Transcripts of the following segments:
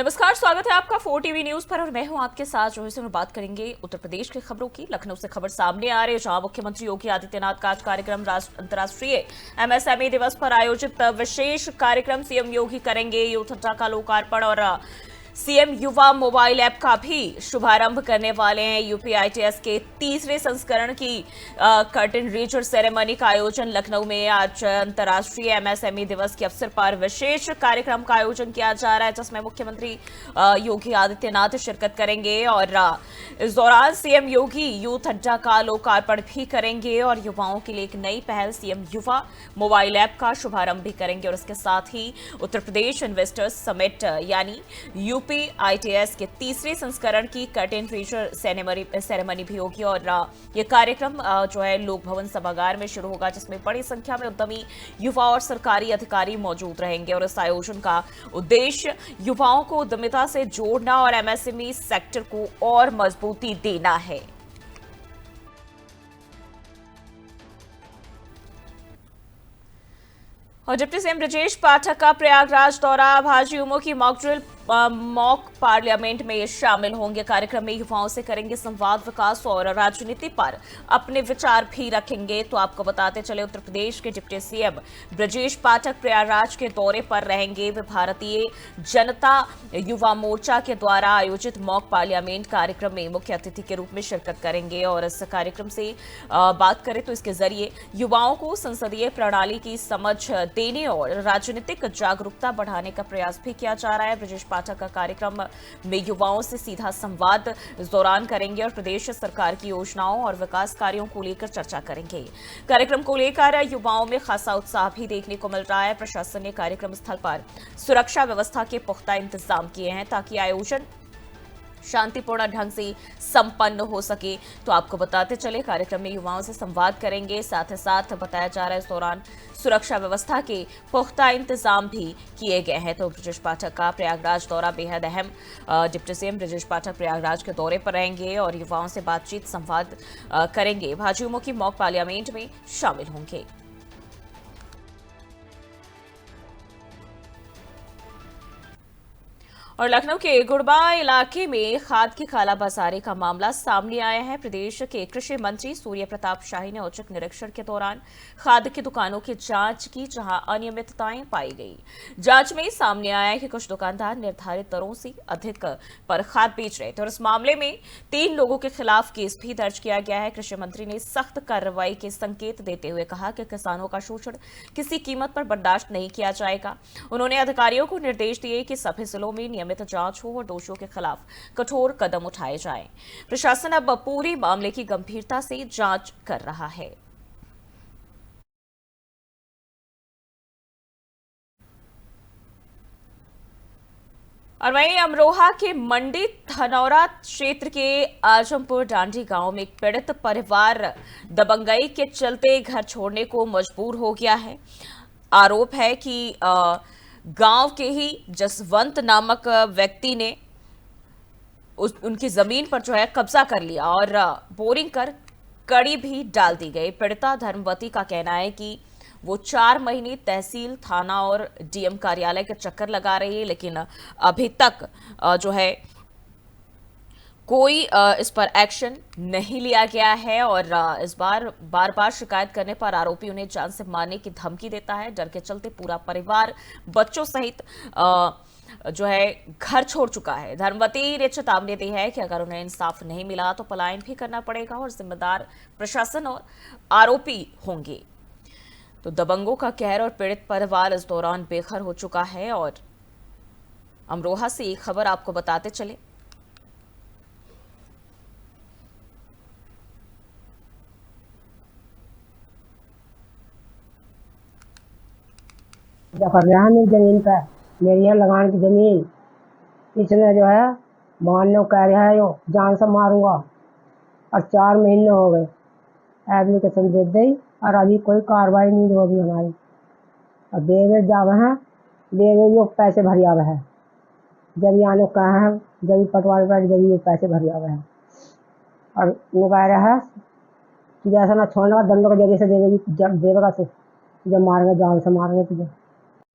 नमस्कार, स्वागत है आपका 4 टीवी न्यूज पर और मैं हूं आपके साथ जो है बात करेंगे उत्तर प्रदेश की खबरों की। लखनऊ से खबर सामने आ रही है जहां मुख्यमंत्री योगी आदित्यनाथ का आज कार्यक्रम अंतर्राष्ट्रीय एमएसएमई दिवस पर आयोजित विशेष कार्यक्रम सीएम योगी करेंगे यूथ अड्डा का लोकार्पण और सीएम युवा मोबाइल ऐप का भी शुभारंभ करने वाले हैं। यूपीआईटीएस के तीसरे संस्करण की कर्टन रीचर सेरेमनी का आयोजन लखनऊ में आज अंतर्राष्ट्रीय एमएसएमई दिवस के अवसर पर विशेष कार्यक्रम का आयोजन किया जा रहा है जिसमें मुख्यमंत्री योगी आदित्यनाथ शिरकत करेंगे और इस दौरान सीएम योगी यूथ अड्डा का लोकार्पण भी करेंगे और युवाओं के लिए एक नई पहल सीएम युवा मोबाइल ऐप का शुभारंभ भी करेंगे और इसके साथ ही उत्तर प्रदेश इन्वेस्टर्स समिट यानी यूपीआईटीएस के तीसरे संस्करण की कर्टेन रीचर सेरेमनी भी होगी और ये कार्यक्रम जो है लोक भवन सभागार में शुरू होगा जिसमें बड़ी संख्या में उद्यमी युवा और सरकारी अधिकारी मौजूद रहेंगे और इस आयोजन का उद्देश्य युवाओं को उद्यमिता से जोड़ना और एमएसएमई सेक्टर को और मजबूती देना है। और डिप्टी सीएम ब्रजेश पाठक का प्रयागराज दौरा, भाजयुमो की मॉक पार्लियामेंट में शामिल होंगे। कार्यक्रम में युवाओं से करेंगे संवाद, विकास और राजनीति पर अपने विचार भी रखेंगे। तो आपको बताते चले उत्तर प्रदेश के डिप्टी सीएम ब्रजेश पाठक प्रयागराज के दौरे पर रहेंगे। वे भारतीय जनता युवा मोर्चा के द्वारा आयोजित मॉक पार्लियामेंट कार्यक्रम में मुख्य अतिथि के रूप में शिरकत करेंगे और इस कार्यक्रम से बात करें तो इसके जरिए युवाओं को संसदीय प्रणाली की समझ देने और राजनीतिक जागरूकता बढ़ाने का प्रयास भी किया जा रहा है। ब्रजेश पाठक का कार्यक्रम में युवाओं से सीधा संवाद इस दौरान करेंगे और प्रदेश सरकार की योजनाओं और विकास कार्यों को लेकर चर्चा करेंगे। कार्यक्रम को लेकर युवाओं में खासा उत्साह भी देखने को मिल रहा है। प्रशासन ने कार्यक्रम स्थल पर सुरक्षा व्यवस्था के पुख्ता इंतजाम किए हैं ताकि आयोजन शांतिपूर्ण ढंग से संपन्न हो सके। तो आपको बताते चले कार्यक्रम में युवाओं से संवाद करेंगे, साथ ही साथ बताया जा रहा है इस दौरान सुरक्षा व्यवस्था के पुख्ता इंतजाम भी किए गए हैं। तो ब्रजेश पाठक का प्रयागराज दौरा बेहद अहम। डिप्टी सीएम ब्रजेश पाठक प्रयागराज के दौरे पर रहेंगे और युवाओं से बातचीत संवाद करेंगे। भाजयुमो की मॉक पार्लियामेंट में शामिल होंगे। और लखनऊ के गुड़बा इलाके में खाद की कालाबाजारी का मामला सामने आया है। प्रदेश के कृषि मंत्री सूर्य प्रताप शाही ने औचक निरीक्षण के दौरान खाद की दुकानों की जांच की जहां अनियमितताएं पाई गई। जांच में सामने आया है कि कुछ दुकानदार निर्धारित दरों से अधिक पर खाद बेच रहे थे और इस मामले में 3 लोगों के खिलाफ केस भी दर्ज किया गया है। कृषि मंत्री ने सख्त कार्रवाई के संकेत देते हुए कहा कि किसानों का शोषण किसी कीमत पर बर्दाश्त नहीं किया जाएगा। उन्होंने अधिकारियों को निर्देश दिए कि सभी जिलों में नियमित जांच हो और दोषियों के खिलाफ कठोर कदम उठाए जाएं। प्रशासन अब पूरे मामले की गंभीरता से जांच कर रहा है। और वहीं अमरोहा के मंडी धनौरा क्षेत्र के आजमपुर डांडी गांव में एक पीड़ित परिवार दबंगई के चलते घर छोड़ने को मजबूर हो गया है। आरोप है कि गांव के ही जसवंत नामक व्यक्ति ने उनकी जमीन पर जो है कब्जा कर लिया और बोरिंग कर कड़ी भी डाल दी गई। पीड़िता धर्मवती का कहना है कि वो 4 महीने तहसील, थाना और डीएम कार्यालय के चक्कर लगा रही है लेकिन अभी तक जो है कोई इस पर एक्शन नहीं लिया गया है और इस बार बार शिकायत करने पर आरोपी उन्हें जान से मारने की धमकी देता है। डर के चलते पूरा परिवार बच्चों सहित जो है घर छोड़ चुका है। धर्मवती ने चेतावनी दी है कि अगर उन्हें इंसाफ नहीं मिला तो पलायन भी करना पड़ेगा और जिम्मेदार प्रशासन और आरोपी होंगे। तो दबंगों का कहर और पीड़ित परिवार इस दौरान बेघर हो चुका है। और अमरोहा से एक खबर आपको बताते चले। जफरयानी जमीन पर मेरी है लगान की जमीन, इसने जो है मारने को कह रहा है, यो जान से मारूंगा और 4 महीने हो गए एप्लीकेशन दे दी और अभी कोई कार्रवाई नहीं होगी हमारी। और देवे जावे हैं, देवे यो पैसे भर आवे है, जब आने को कहा है जब पटवारी पर जब यो पैसे भर आवे है और वो कह रहा है कि जैसा ना छोड़ना दंडों के जरिए से देवेगी, जब देवेगा तो जब मारेंगे जान से मारेंगे तुझे।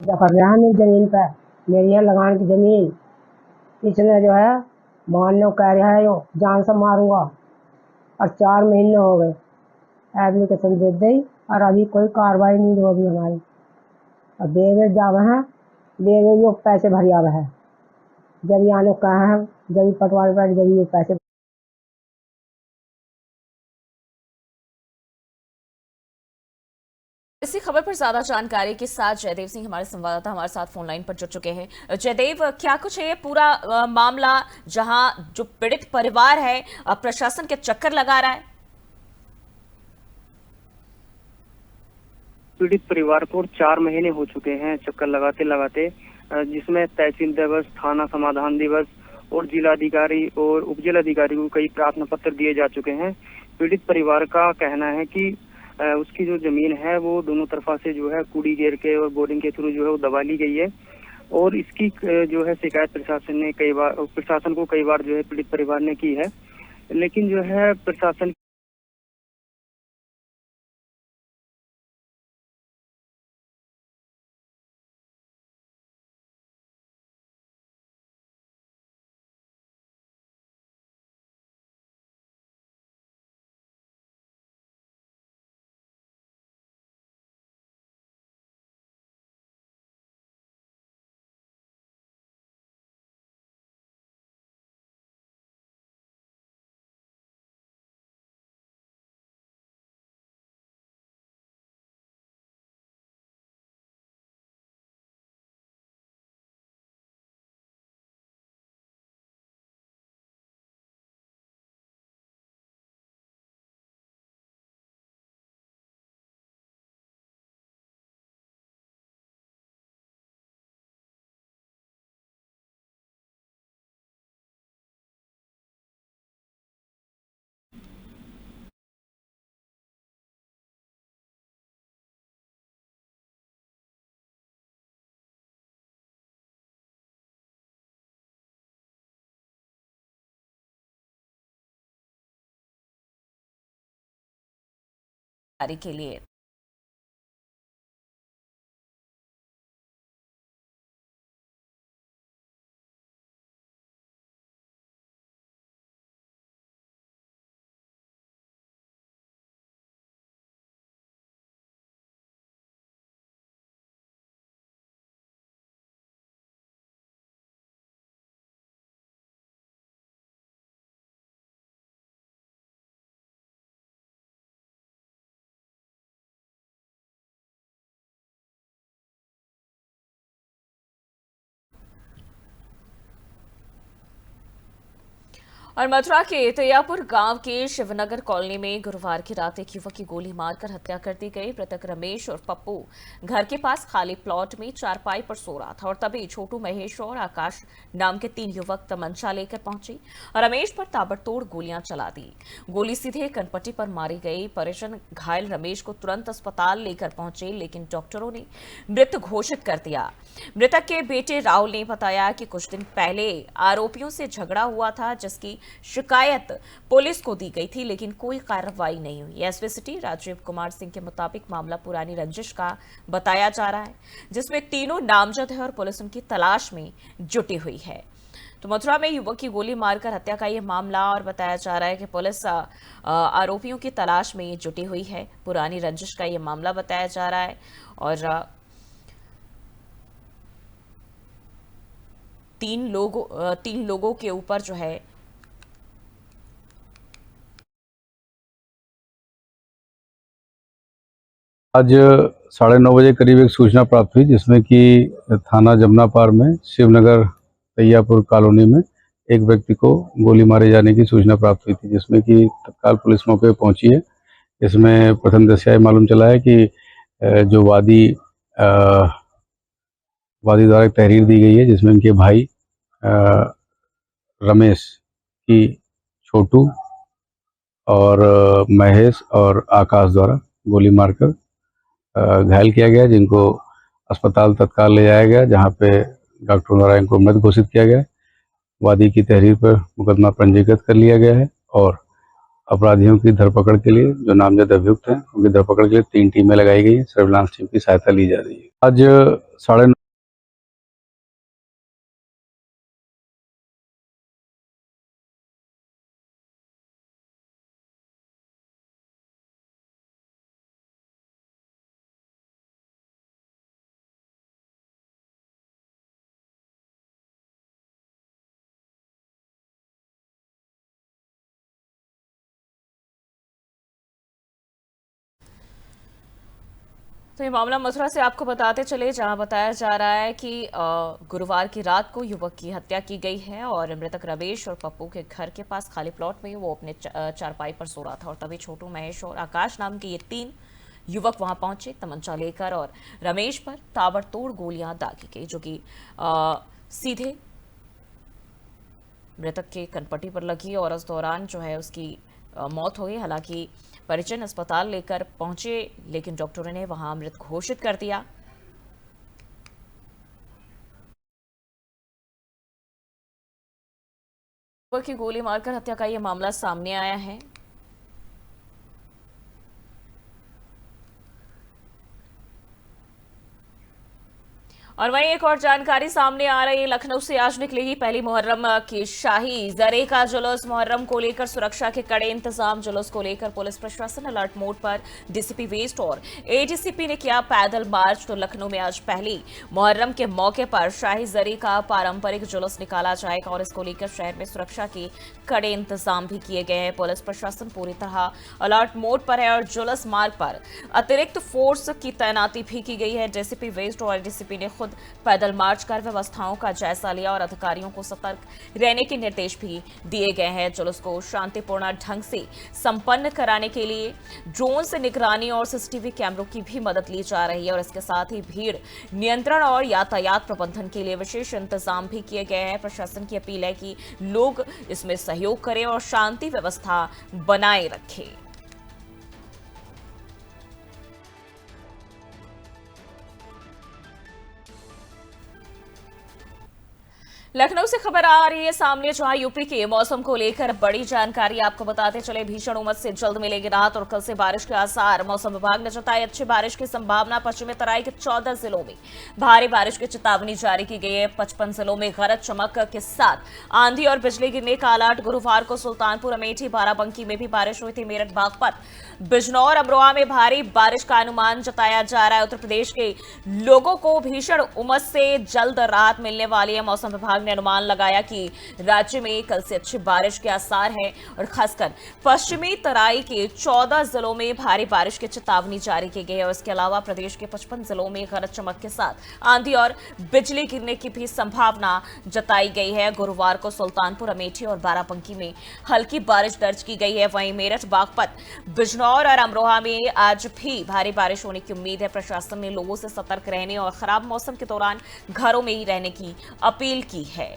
जफरयानी जमीन पर मेरी है लगान की जमीन, इसने जो है मारने को कह रहा है, यो जान से मारूंगा। और 4 महीने हो गए एप्लीकेशन दे दी और अभी कोई कार्रवाई नहीं हो रही हमारी। और देवे जावे हैं, देवे यो पैसे भर आवे है, जब आने कहा है, जब पटवारी पर जब ये पैसे। इसी खबर पर ज्यादा जानकारी के साथ जयदेव सिंह हमारे संवाददाता हमारे साथ फोन लाइन पर जुड़ चुके हैं। जयदेव, क्या कुछ है ये पूरा मामला जहां जो पीड़ित परिवार है प्रशासन के चक्कर लगा रहा है? पीड़ित परिवार को 4 महीने हो चुके हैं चक्कर लगाते लगाते, जिसमें तहसील दिवस, थाना समाधान दिवस और जिलाधिकारी और उपजिलाधिकारी को कई प्रार्थना पत्र दिए जा चुके हैं। पीड़ित परिवार का कहना है कि उसकी जो जमीन है वो दोनों तरफा से जो है कूड़ी घेर के और बोरिंग के थ्रू जो है वो दबा ली गई है। और इसकी जो है शिकायत प्रशासन को कई बार जो है पीड़ित परिवार ने की है, लेकिन जो है प्रशासन के लिए और मथुरा के तैयापुर गांव के शिवनगर कॉलोनी में गुरुवार की रात एक युवक की गोली मारकर हत्या कर दी गई। मृतक रमेश और पप्पू घर के पास खाली प्लॉट में चारपाई पर सो रहा था और तभी छोटू, महेश और आकाश नाम के 3 युवक तमंचा लेकर पहुंचे और रमेश पर ताबड़तोड़ गोलियां चला दी। गोली सीधे कनपट्टी पर मारी गई। परिजन घायल रमेश को तुरंत अस्पताल लेकर पहुंचे, लेकिन डॉक्टरों ने मृत घोषित कर दिया। मृतक के बेटे राहुल ने बताया कि कुछ दिन पहले आरोपियों से झगड़ा हुआ था, जिसकी शिकायत पुलिस को दी गई थी, लेकिन कोई कार्रवाई नहीं हुई। एसपी सिटी राजीव कुमार सिंह के मुताबिक मामला पुरानी रंजिश का बताया जा रहा है, जिसमें तीनों नामजद है और पुलिस उनकी तलाश में जुटी हुई है। तो मथुरा में युवक की गोली मारकर हत्या का यह मामला, और बताया जा रहा है कि पुलिस आरोपियों की तलाश में जुटी हुई है। पुरानी रंजिश का यह मामला बताया जा रहा है और 3 लोगों के ऊपर जो है आज 9:30 बजे करीब एक सूचना प्राप्त हुई, जिसमें कि थाना जमनापार में शिवनगर तैयापुर कॉलोनी में एक व्यक्ति को गोली मारे जाने की सूचना प्राप्त हुई थी, जिसमें कि तत्काल पुलिस मौके पर पहुंची है। इसमें प्रथम दृष्टया मालूम चला है कि जो वादी द्वारा एक तहरीर दी गई है, जिसमें उनके भाई रमेश की छोटू और महेश और आकाश द्वारा गोली मारकर घायल किया गया, जिनको अस्पताल तत्काल ले जाया गया, जहां पे डॉक्टरों द्वारा इनको मृत घोषित किया गया। वादी की तहरीर पर मुकदमा पंजीकृत कर लिया गया है और अपराधियों की धरपकड़ के लिए, जो नामजद अभियुक्त हैं, उनकी धरपकड़ के लिए 3 टीमें लगाई गई हैं। सर्विलांस टीम की सहायता ली जा रही है। आज 9:30 तो ये मामला मथुरा से आपको बताते चले, जहां बताया जा रहा है कि गुरुवार की रात को युवक की हत्या की गई है और मृतक रमेश और पप्पू के घर के पास खाली प्लॉट में वो अपने चारपाई पर सो रहा था और तभी छोटू, महेश और आकाश नाम के ये 3 युवक वहां पहुंचे तमंचा लेकर और रमेश पर ताबड़तोड़ गोलियां दागी गई, जो कि सीधे मृतक के कनपट्टी पर लगी और उस दौरान जो है उसकी मौत हो गई। हालांकि परिजन अस्पताल लेकर पहुंचे लेकिन डॉक्टरों ने वहां मृत घोषित कर दिया। युवक की गोली मारकर हत्या का यह मामला सामने आया है। और वहीं एक और जानकारी सामने आ रही है, लखनऊ से आज निकलेगी पहली मुहर्रम की शाही जरे का जुलूस। मुहर्रम को लेकर सुरक्षा के कड़े इंतजाम। जुलूस को लेकर पुलिस प्रशासन अलर्ट मोड पर। डीसीपी वेस्ट और एडीसीपी ने किया पैदल मार्च। तो लखनऊ में आज पहली मुहर्रम के मौके पर शाही जरे का पारंपरिक जुलूस निकाला जाएगा और इसको लेकर शहर में सुरक्षा के कड़े इंतजाम भी किए गए हैं। पुलिस प्रशासन पूरी तरह अलर्ट मोड पर है और जुलूस मार्ग पर अतिरिक्त फोर्स की तैनाती भी की गई है। डीसीपी वेस्ट और एडीसीपी ने खुद पैदल मार्च कर व्यवस्थाओं का जायजा लिया और अधिकारियों को सतर्क रहने के निर्देश भी दिए गए हैं। जुलूस को शांतिपूर्ण ढंग से संपन्न कराने के लिए ड्रोन से निगरानी और सीसीटीवी कैमरों की भी मदद ली जा रही है और इसके साथ ही भीड़ नियंत्रण और यातायात प्रबंधन के लिए विशेष इंतजाम भी किए गए हैं। प्रशासन की अपील है कि लोग इसमें सहयोग करें और शांति व्यवस्था बनाए रखें। लखनऊ से खबर आ रही है सामने, जहां यूपी के मौसम को लेकर बड़ी जानकारी आपको बताते चले। भीषण उमस से जल्द मिलेगी राहत और कल से बारिश के आसार। मौसम विभाग ने जताई अच्छी बारिश की संभावना। पश्चिमी तराई के 14 जिलों में भारी बारिश की चेतावनी जारी की गई है। 55 जिलों में गरज चमक के साथ आंधी और बिजली गिरने का अलर्ट। गुरुवार को सुल्तानपुर, अमेठी, बाराबंकी में भी बारिश हुई थी। मेरठ, बागपत, बिजनौर, अमरोहा में भारी बारिश का अनुमान जताया जा रहा है। उत्तर प्रदेश के लोगों को भीषण उमस से जल्द राहत मिलने वाली है। मौसम विभाग ने अनुमान लगाया कि राज्य में कल से अच्छी बारिश के आसार हैं और खासकर पश्चिमी तराई के 14 जिलों में भारी बारिश की चेतावनी जारी की गई है और इसके अलावा प्रदेश के 55 जिलों में गरज चमक के साथ आंधी और बिजली गिरने की भी संभावना जताई गई है। गुरुवार को सुल्तानपुर, अमेठी और बाराबंकी में हल्की बारिश दर्ज की गई है। वहीं मेरठ, बागपत, बिजनौर और अमरोहा में आज भी भारी बारिश होने की उम्मीद है। प्रशासन ने लोगों से सतर्क रहने और खराब मौसम के दौरान घरों में ही रहने की अपील की है।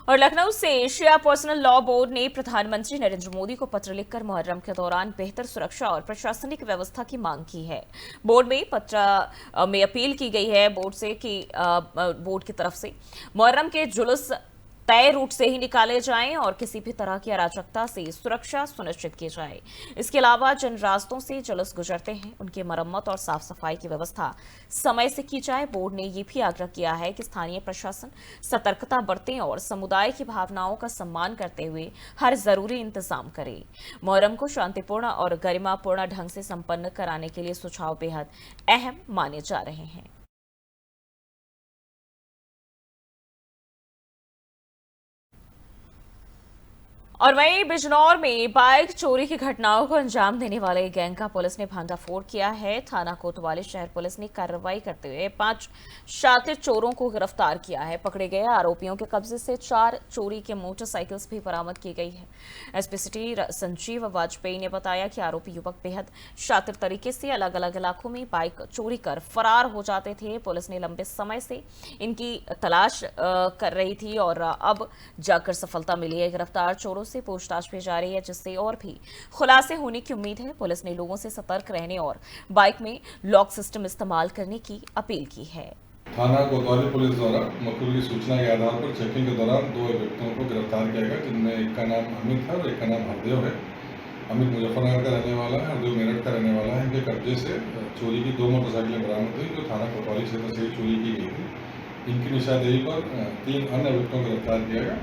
और लखनऊ से एशिया पर्सनल लॉ बोर्ड ने प्रधानमंत्री नरेंद्र मोदी को पत्र लिखकर मुहर्रम के दौरान बेहतर सुरक्षा और प्रशासनिक व्यवस्था की मांग की है। बोर्ड में पत्र में अपील की गई है बोर्ड की तरफ से मुहर्रम के जुलूस तय रूट से ही निकाले जाएं और किसी भी तरह की अराजकता से सुरक्षा सुनिश्चित की जाए। इसके अलावा जिन रास्तों से जुलूस गुजरते हैं उनकी मरम्मत और साफ सफाई की व्यवस्था समय से की जाए। बोर्ड ने यह भी आग्रह किया है कि स्थानीय प्रशासन सतर्कता बरतें और समुदाय की भावनाओं का सम्मान करते हुए हर जरूरी इंतजाम करे। मुहर्रम को शांतिपूर्ण और गरिमापूर्ण ढंग से संपन्न कराने के लिए सुझाव बेहद अहम माने जा रहे हैं। और वहीं बिजनौर में बाइक चोरी की घटनाओं को अंजाम देने वाले गैंग का पुलिस ने भांडाफोड़ किया है। थाना कोतवाली शहर पुलिस ने कार्रवाई करते हुए 5 शातिर चोरों को गिरफ्तार किया है। पकड़े गए आरोपियों के कब्जे से 4 चोरी के मोटरसाइकिल्स भी बरामद की गई है। एसपी सिटी संजीव वाजपेयी ने बताया कि आरोपी युवक बेहद शातिर तरीके से अलग अलग इलाकों में बाइक चोरी कर फरार हो जाते थे। पुलिस ने लंबे समय से इनकी तलाश कर रही थी और अब जाकर सफलता मिली है। गिरफ्तार चोरों से पूछताछ भी जारी है, जिससे और भी खुलासे होने की उम्मीद है। पुलिस ने लोगों से सतर्क रहने और बाइक में लॉक सिस्टम इस्तेमाल करने की अपील की है। थाना कोतवाली पुलिस द्वारा मकबूल की सूचना के आधार पर चेकिंग के दौरान 2 व्यक्तियों को गिरफ्तार किया गया, जिनमें एक का नाम अमित है और एक का नाम हरदेव है। अमित मुजफ्फरनगर का रहने वाला है, हरदेव मेरठ का रहने वाला है। इनके कब्जे से चोरी की 2 मोटरसाइकिलें बरामद हुई, जो थाना कोतवाली क्षेत्र से चोरी की गई थी। इनकी निशानदेही पर 3 अन्य व्यक्तियों को गिरफ्तार किया गया,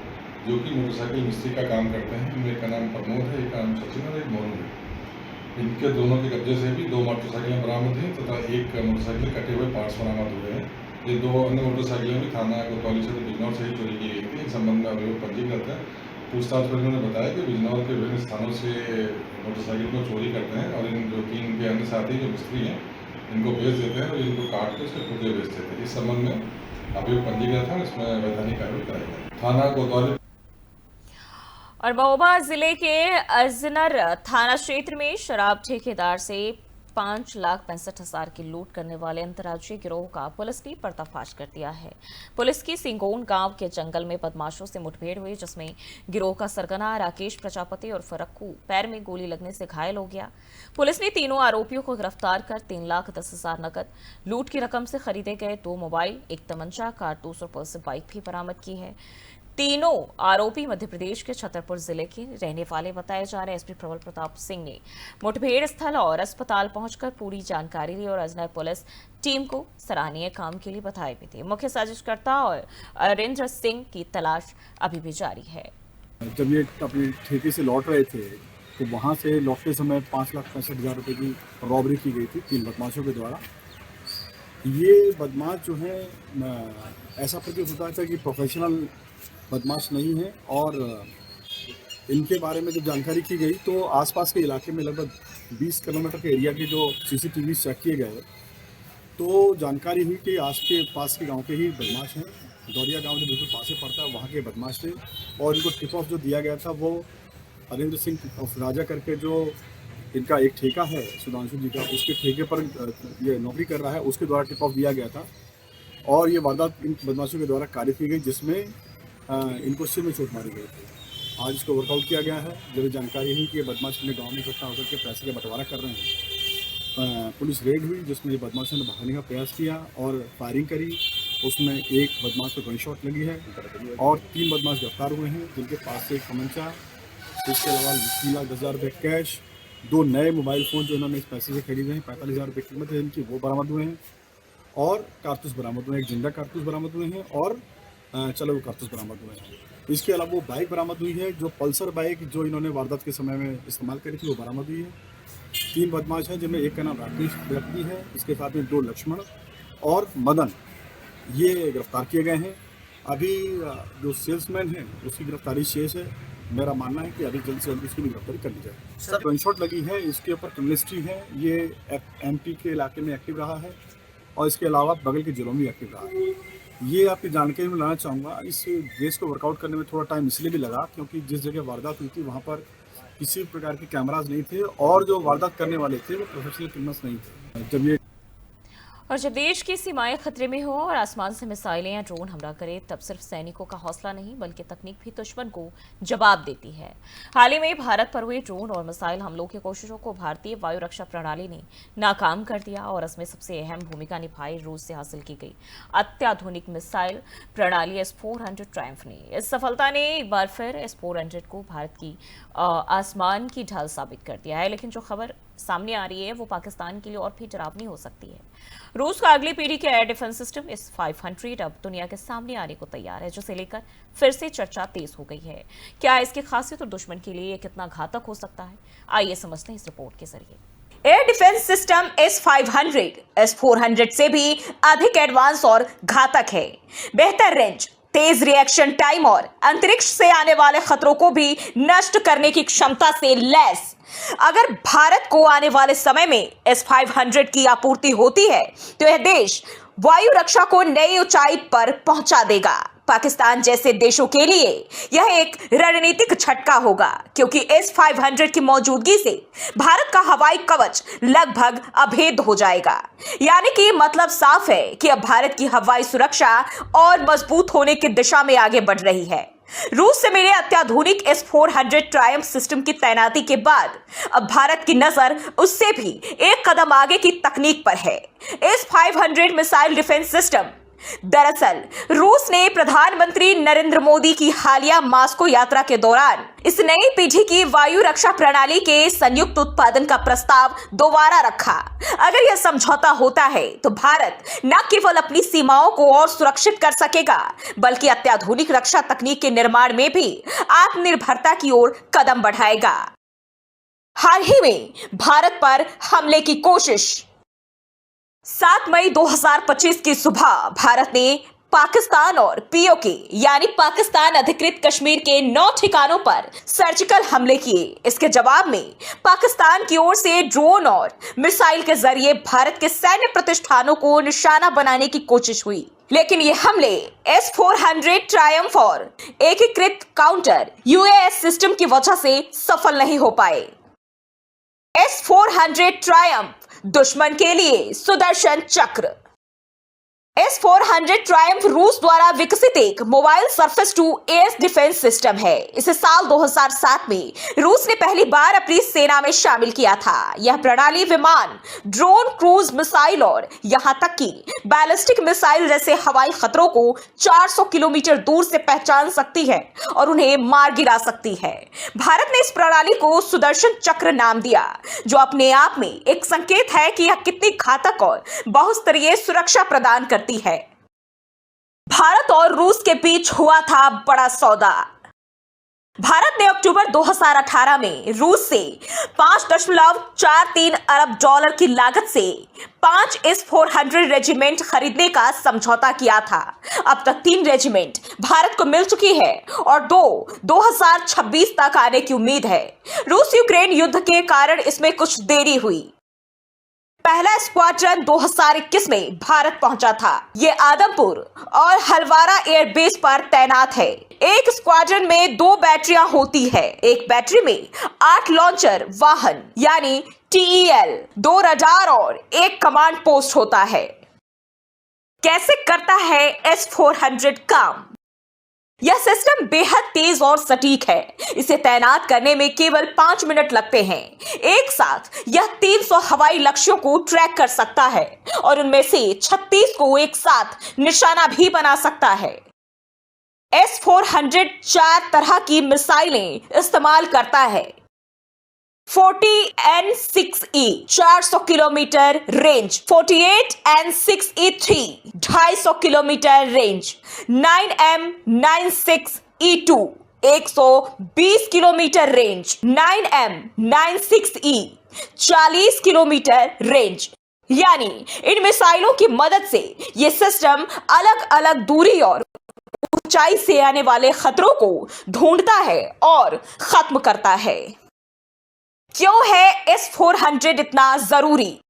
जो कि मोटरसाइकिल मिस्त्री का काम करते हैं। इनमें एक का नाम प्रमोद है, एक का नाम सचिन और एक मोनू है। इनके दोनों के कब्जे से भी 2 मोटरसाइकिलें बरामद हुई तथा एक मोटरसाइकिल कटे हुए पार्ट्स बरामद हुए हैं। ये 2 अन्य मोटरसाइकिलें भी थाना कोतवाली क्षेत्र बिजनौर से ही चोरी की गई थी। इस संबंध में अभियोग पंजीकृत है। पूछताछ में इन्होंने बताया कि बिजनौर के विभिन्न स्थानों से मोटरसाइकिल को चोरी करते हैं और इन जो कि इनके अन्य साथी जो मिस्त्री हैं इनको बेच देते हैं और इनको काट के उसके पुर्जे बेच देते हैं। इस संबंध में अभियोग पंजीकृत था, इसमें वैधानिक कार्रवाई कराई गई। थाना कोतवाली और महोबा जिले के अजनर थाना क्षेत्र में शराब ठेकेदार से 5,65,000 की लूट करने वाले अंतर्राज्यीय गिरोह का पुलिस ने पर्दाफाश कर दिया है। पुलिस की सिंगोन गांव के जंगल में बदमाशों से मुठभेड़ हुई, जिसमें गिरोह का सरगना राकेश प्रजापति और फरक्कू पैर में गोली लगने से घायल हो गया। पुलिस ने तीनों आरोपियों को गिरफ्तार कर 3,10,000 नकद, लूट की रकम से खरीदे गए 2 मोबाइल, 1 तमंचा, कारतूस और पुलिस बाइक भी बरामद की है। तीनों आरोपी मध्य प्रदेश के छतरपुर जिले के रहने वाले बताए जा रहे। एसपी प्रबल प्रताप सिंह ने मुठभेड़ स्थल और अस्पताल पहुंचकर पूरी जानकारी ली और अजनर पुलिस टीम को सराहनीय काम के लिए बधाई भी दी। मुख्य साजिशकर्ता और अरिंदर सिंह की तलाश अभी भी जारी है। जब ये अपने ठेके से लौट रहे थे तो वहाँ से लौटते समय 5,65,000 रुपये की रॉबरी की गई थी 3 बदमाशों के द्वारा। ये बदमाश जो है ऐसा प्रतीत होता था कि प्रोफेशनल बदमाश नहीं है और इनके बारे में जब जानकारी की गई तो आसपास के इलाके में लगभग 20 किलोमीटर के एरिया के जो सीसीटीवी चेक किए गए तो जानकारी हुई कि आस के पास के गांव के ही बदमाश हैं। दौरिया गांव जो बिल्कुल पास में पड़ता है वहाँ के बदमाश थे और इनको टिप ऑफ जो दिया गया था वो अरिंदर सिंह ऑफ राजा करके जो इनका एक ठेका है सुधांशु जी का, उसके ठेके पर ये नौकरी कर रहा है, उसके द्वारा टिप ऑफ दिया गया था और ये वारदात इन बदमाशों के द्वारा कार्य की गई जिसमें इनको सिर में चोट मारी गई थी। आज इसको वर्कआउट किया गया है। जब जानकारी हुई कि ये बदमाश अपने गाँव में इकट्ठा होकर के पैसे का बंटवारा कर रहे हैं, पुलिस रेड हुई जिसमें बदमाशों ने भागने का प्रयास किया और फायरिंग करी। उसमें एक बदमाश को गन शॉट लगी है और 3 बदमाश गिरफ्तार हुए हैं जिनके पास से एक तमंचा, इसके अलावा 3,10,000 रुपये कैश, 2 नए मोबाइल फ़ोन जो इन्होंने इस पैसे से खरीदे हैं, 45,000 रुपये कीमत है इनकी, वो बरामद हुए हैं और कारतूस बरामद हुए हैं, एक जिंदा कारतूस बरामद हुए हैं और चलो वो कारतूस बरामद हुए हैं। इसके अलावा वो बाइक बरामद हुई है जो पल्सर बाइक जो इन्होंने वारदात के समय में इस्तेमाल करी थी वो बरामद हुई है। 3 बदमाश हैं जिनमें एक का नाम राकेश व्यक्ति है, इसके साथ में 2 लक्ष्मण और मदन ये गिरफ्तार किए गए हैं। अभी जो सेल्समैन है उसकी गिरफ्तारी शेष है। मेरा मानना है कि अभी जल्द से जल्द उसकी भी गिरफ्तारी कर ली जाए। गन शॉट लगी है, इसके ऊपर क्रिमिनल हिस्ट्री है, ये MP के इलाके में एक्टिव रहा है और इसके अलावा बगल के जिलों में एक्टिव रहा है। ये आपकी जानकारी में लाना चाहूँगा। इस केस को वर्कआउट करने में थोड़ा टाइम इसलिए भी लगा क्योंकि जिस जगह वारदात हुई थी वहाँ पर किसी प्रकार के कैमराज नहीं थे और जो वारदात करने वाले थे वो प्रोफेशनल क्रिमिनल्स नहीं थे। जब ये और जब देश की सीमाएं खतरे में हो और आसमान से मिसाइलें या ड्रोन हमला करे तब सिर्फ सैनिकों का हौसला नहीं बल्कि तकनीक भी दुश्मन को जवाब देती है। हाल ही में भारत पर हुए ड्रोन और मिसाइल हमलों की कोशिशों को भारतीय वायु रक्षा प्रणाली ने नाकाम कर दिया और इसमें सबसे अहम भूमिका निभाई रूस से हासिल की गई अत्याधुनिक मिसाइल प्रणाली S-400 ट्रायम्फ ने। इस सफलता ने एक बार फिर S-400 को भारत की आसमान की ढाल साबित कर दिया है। लेकिन जो खबर सामने आ रही है वो पाकिस्तान के लिए और भी डरावनी हो सकती है। रूस का अगली पीढ़ी के एयर डिफेंस सिस्टम S-500 अब दुनिया के सामने आने को तैयार है, जिसे लेकर फिर से चर्चा तेज हो गई है। क्या इसकी खासियत और दुश्मन के लिए कितना घातक हो सकता है, आइए समझते हैं इस रिपोर्ट के जरिए। Air defence system S-500 S-400 से भी अधिक एडवांस और घातक है। बेहतर रेंज, तेज रिएक्शन टाइम और अंतरिक्ष से आने वाले खतरों को भी नष्ट करने की क्षमता से लैस। अगर भारत को आने वाले समय में S-500 की आपूर्ति होती है तो यह देश वायु रक्षा को नई ऊंचाई पर पहुंचा देगा। पाकिस्तान जैसे देशों के लिए यह एक रणनीतिक झटका होगा क्योंकि S-500 की मौजूदगी से भारत का हवाई कवच लगभग अभेद हो जाएगा। यानी कि मतलब साफ है कि अब भारत की हवाई सुरक्षा और मजबूत होने की दिशा में आगे बढ़ रही है। रूस से मिले अत्याधुनिक S-400 ट्रायम्फ सिस्टम की तैनाती के बाद अब भारत की नजर उससे भी एक कदम आगे की तकनीक पर है, S-500 मिसाइल डिफेंस सिस्टम। दरअसल रूस ने प्रधानमंत्री नरेंद्र मोदी की हालिया मास्को यात्रा के दौरान इस नई पीढ़ी की वायु रक्षा प्रणाली के संयुक्त उत्पादन का प्रस्ताव दोबारा रखा। अगर यह समझौता होता है तो भारत न केवल अपनी सीमाओं को और सुरक्षित कर सकेगा बल्कि अत्याधुनिक रक्षा तकनीक के निर्माण में भी आत्मनिर्भरता की ओर कदम बढ़ाएगा। हाल ही में भारत पर हमले की कोशिश। 7 मई 2025 की सुबह भारत ने पाकिस्तान और पीओके यानी पाकिस्तान अधिकृत कश्मीर के 9 ठिकानों पर सर्जिकल हमले किए। इसके जवाब में पाकिस्तान की ओर से ड्रोन और मिसाइल के जरिए भारत के सैन्य प्रतिष्ठानों को निशाना बनाने की कोशिश हुई, लेकिन ये हमले S-400 ट्रायम्फ और एकीकृत काउंटर UAS सिस्टम की वजह से सफल नहीं हो पाए। S-400 ट्रायम्फ दुश्मन के लिए सुदर्शन चक्र। S-400 ट्रायम्फ रूस द्वारा विकसित एक mobile surface to air defence system है। इसे साल 2007 में रूस ने पहली बार अपनी सेना में शामिल किया था। यह प्रणाली विमान, ड्रोन, क्रूज मिसाइल और यहां तक कि बैलिस्टिक मिसाइल जैसे हवाई खतरों को 400 किलोमीटर दूर से पहचान सकती है और उन्हें मार गिरा सकती है। भारत ने इस प्रणाली को सुदर्शन चक्र नाम दिया, जो अपने आप में एक संकेत है कि यह कितनी घातक और बहुस्तरीय सुरक्षा प्रदान करती है। भारत और रूस के बीच हुआ था बड़ा सौदा। भारत ने अक्टूबर 2018 में रूस से 5.43 अरब डॉलर की लागत से 5 S-400 रेजिमेंट खरीदने का समझौता किया था। अब तक 3 रेजिमेंट भारत को मिल चुकी है और 2026 तक आने की उम्मीद है। रूस यूक्रेन युद्ध के कारण इसमें कुछ देरी हुई। पहला स्क्वाड्रन 2021 में भारत पहुंचा था। ये आदमपुर और हलवारा एयरबेस पर तैनात है। एक स्क्वाड्रन में 2 बैटरियां होती है। एक बैटरी में 8 लॉन्चर वाहन यानी TEL, 2 रडार और 1 कमांड पोस्ट होता है। कैसे करता है S-400 काम? यह सिस्टम बेहद तेज और सटीक है। इसे तैनात करने में केवल 5 मिनट लगते हैं। एक साथ यह 300 हवाई लक्ष्यों को ट्रैक कर सकता है और उनमें से 36 को एक साथ निशाना भी बना सकता है। S-400 4 तरह की मिसाइलें इस्तेमाल करता है। 40N6E 400 kilometre range, 48N6E3 250 kilometre range, 9M96E2 120 kilometre range, 9M96E 40 kilometre range. यानी इन मिसाइलों की मदद से ये सिस्टम अलग अलग दूरी और ऊंचाई से आने वाले खतरों को ढूंढता है और खत्म करता है। क्यों है S-400 इतना जरूरी?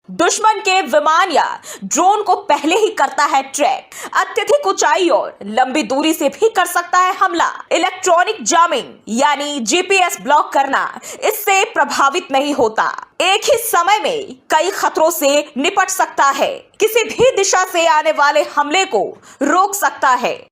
दुश्मन के विमान या ड्रोन को पहले ही करता है ट्रैक, अत्यधिक ऊंचाई और लंबी दूरी से भी कर सकता है हमला। इलेक्ट्रॉनिक जामिंग यानी GPS ब्लॉक करना इससे प्रभावित नहीं होता। एक ही समय में कई खतरों से निपट सकता है। किसी भी दिशा से आने वाले हमले को रोक सकता है।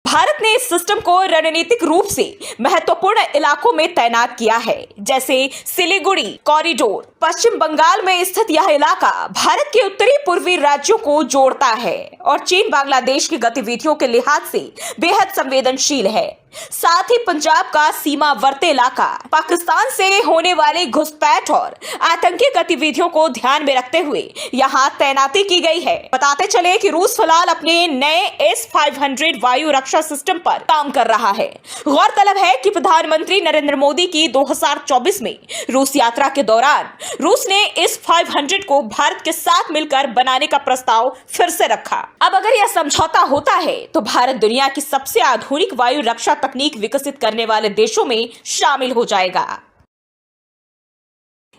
भारत ने इस सिस्टम को रणनीतिक रूप से महत्वपूर्ण इलाकों में तैनात किया है, जैसे सिलीगुड़ी कॉरिडोर। पश्चिम बंगाल में स्थित यह इलाका भारत के उत्तरी पूर्वी राज्यों को जोड़ता है और चीन बांग्लादेश की गतिविधियों के लिहाज से बेहद संवेदनशील है। साथ ही पंजाब का सीमावर्ती इलाका पाकिस्तान से होने वाली घुसपैठ और आतंकी गतिविधियों को ध्यान में रखते हुए यहाँ तैनाती की गई है। बताते चले कि रूस फिलहाल अपने नए S-500 वायु रक्षा सिस्टम पर काम कर रहा है। गौरतलब है कि प्रधानमंत्री नरेंद्र मोदी की 2024 में रूस यात्रा के दौरान रूस ने S-500 को भारत के साथ मिलकर बनाने का प्रस्ताव फिर से रखा। अब अगर यह समझौता होता है तो भारत दुनिया की सबसे आधुनिक वायु रक्षा तकनीक विकसित करने वाले देशों में शामिल हो जाएगा।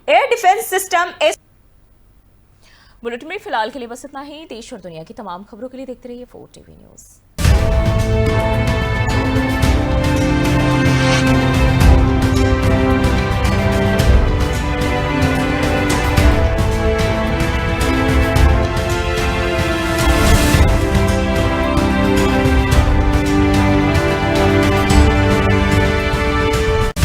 एयर डिफेंस सिस्टम बुलेटिन में फिलहाल के लिए बस इतना ही। देश और दुनिया की तमाम खबरों के लिए देखते रहिए 4TV न्यूज।